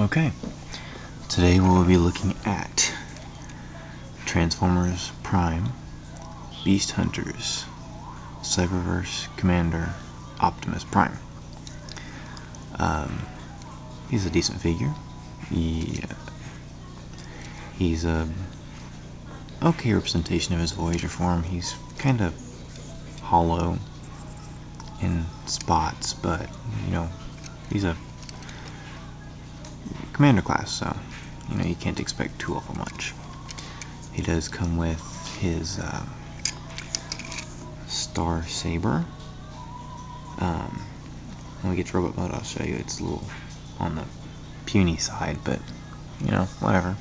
Okay, today we'll be looking at Transformers Prime, Beast Hunters, Cyberverse Commander Optimus Prime. He's a decent figure. He's a okay representation of his Voyager form. He's kind of hollow in spots, but you know, he's a commander class, so you know you can't expect too awful much. He does come with his Star Saber. When we get to robot mode, I'll show you. It's a little on the puny side, but you know, whatever.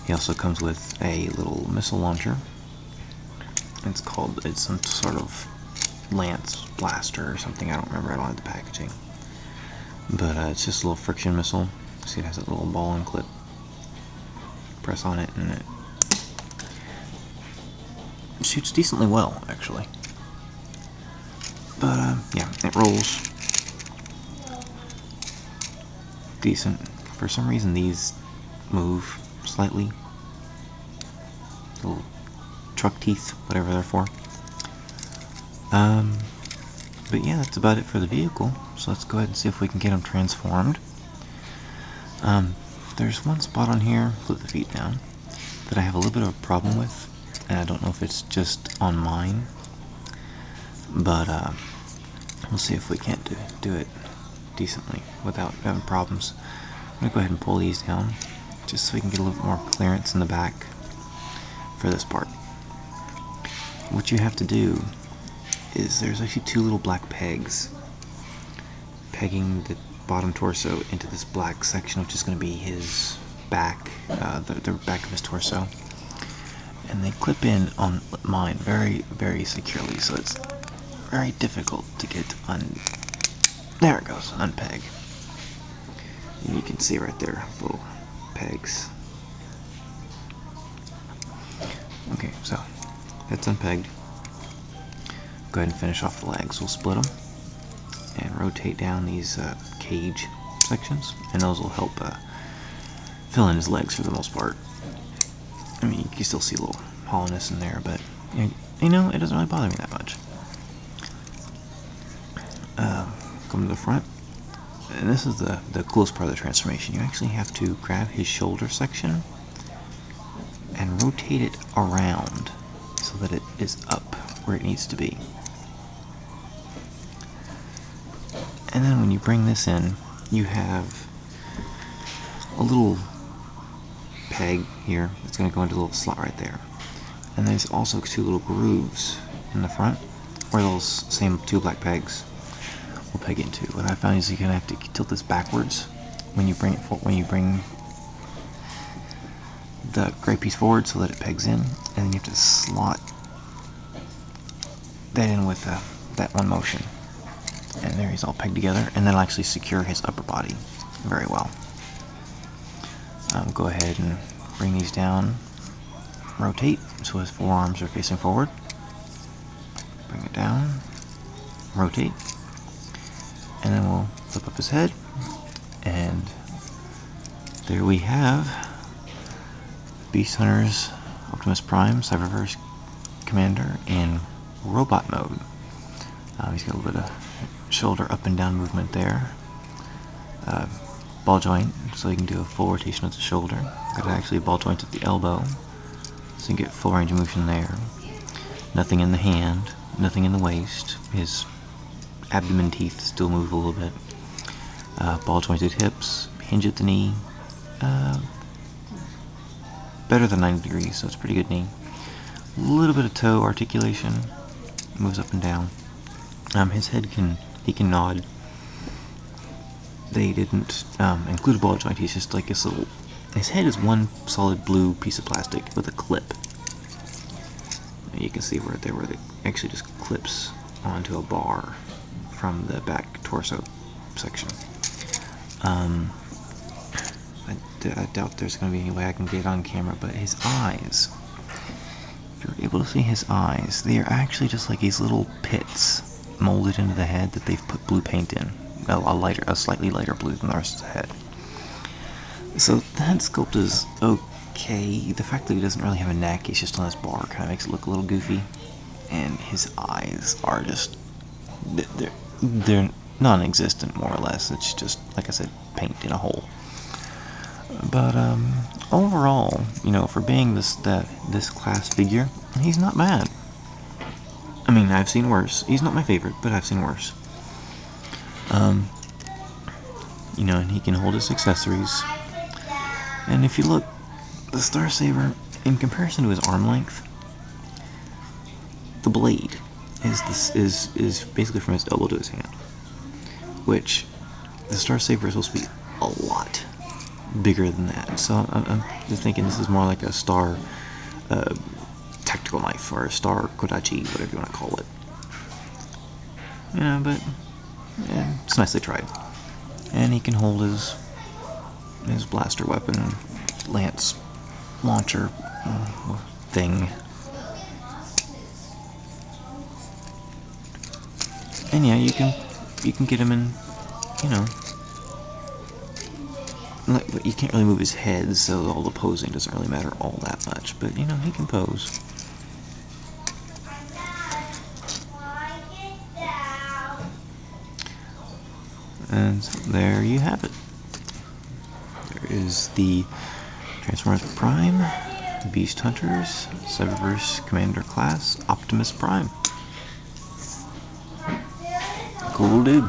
He also comes with a little missile launcher. It's some sort of Lance blaster or something. I don't remember. I don't have the packaging, but it's just a little friction missile. See, it has a little ball and clip. Press on it, and it shoots decently well, actually. But yeah, it rolls decent. For some reason, these move slightly. Little truck teeth, whatever they're for. But yeah, that's about it for the vehicle. So let's go ahead and see if we can get them transformed. There's one spot on here, flip the feet down, that I have a little bit of a problem with, and I don't know if it's just on mine, but we'll see if we can't do it decently without having problems. I'm going to go ahead and pull these down, just so we can get a little bit more clearance in the back for this part. What you have to do is there's actually two little black pegs pegging the bottom torso into this black section, which is going to be his back, the back of his torso, and they clip in on mine very, very securely, so it's very difficult to get there it goes, unpeg. And you can see right there, little pegs. Okay, so that's unpegged. Go ahead and finish off the legs. We'll split them and rotate down these cage sections, and those will help fill in his legs for the most part. I mean, you can still see a little hollowness in there, but you know, it doesn't really bother me that much. Come to the front, and this is the coolest part of the transformation. You actually have to grab his shoulder section and rotate it around so that it is up where it needs to be. And then when you bring this in, you have a little peg here that's going to go into a little slot right there. And there's also two little grooves in the front where those same two black pegs will peg into. What I found is you're going to have to tilt this backwards when you bring the gray piece forward so that it pegs in, and then you have to slot that in with that one motion. And there he's all pegged together, and that'll actually secure his upper body very well. Go ahead and bring these down, rotate so his forearms are facing forward. Bring it down, rotate, and then we'll flip up his head, and there we have Beast Hunters Optimus Prime, Cyberverse Commander in robot mode. He's got a little bit of shoulder up and down movement there. Ball joint, so you can do a full rotation of the shoulder. Got actually a ball joint at the elbow, so you can get full range of motion there. Nothing in the hand, nothing in the waist. His abdomen teeth still move a little bit. Ball jointed hips, hinge at the knee. Better than 90 degrees, so it's a pretty good knee. A little bit of toe articulation, moves up and down. His head he can nod. They didn't include a ball joint. He's just like this little. His head is one solid blue piece of plastic with a clip. You can see right there where it actually just clips onto a bar from the back torso section. I doubt there's going to be any way I can get it on camera, but his eyes, if you're able to see his eyes, they are actually just like these little pits molded into the head that they've put blue paint in. A slightly lighter blue than the rest of the head. So the head sculpt is okay. The fact that he doesn't really have a neck, he's just on his bar, kind of makes it look a little goofy. And his eyes are just they're non-existent, more or less. It's just, like I said, paint in a hole. But overall, you know, for being this class figure, he's not bad. I mean, I've seen worse. He's not my favorite, but I've seen worse. You know, and he can hold his accessories. And if you look, the Star Saber, in comparison to his arm length, the blade is basically from his elbow to his hand, which the Star Saber is supposed to be a lot bigger than that. So I'm just thinking this is more like a Star tactical knife, or a Star Kodachi, whatever you want to call it. You know, but yeah, it's nicely tried. And he can hold his blaster weapon, lance launcher thing. And yeah, you can get him in, you know, like, you can't really move his head, so all the posing doesn't really matter all that much. But you know, he can pose. And so there you have it. There is the Transformers Prime, Beast Hunters, Cyberverse Commander Class, Optimus Prime. Cool dude.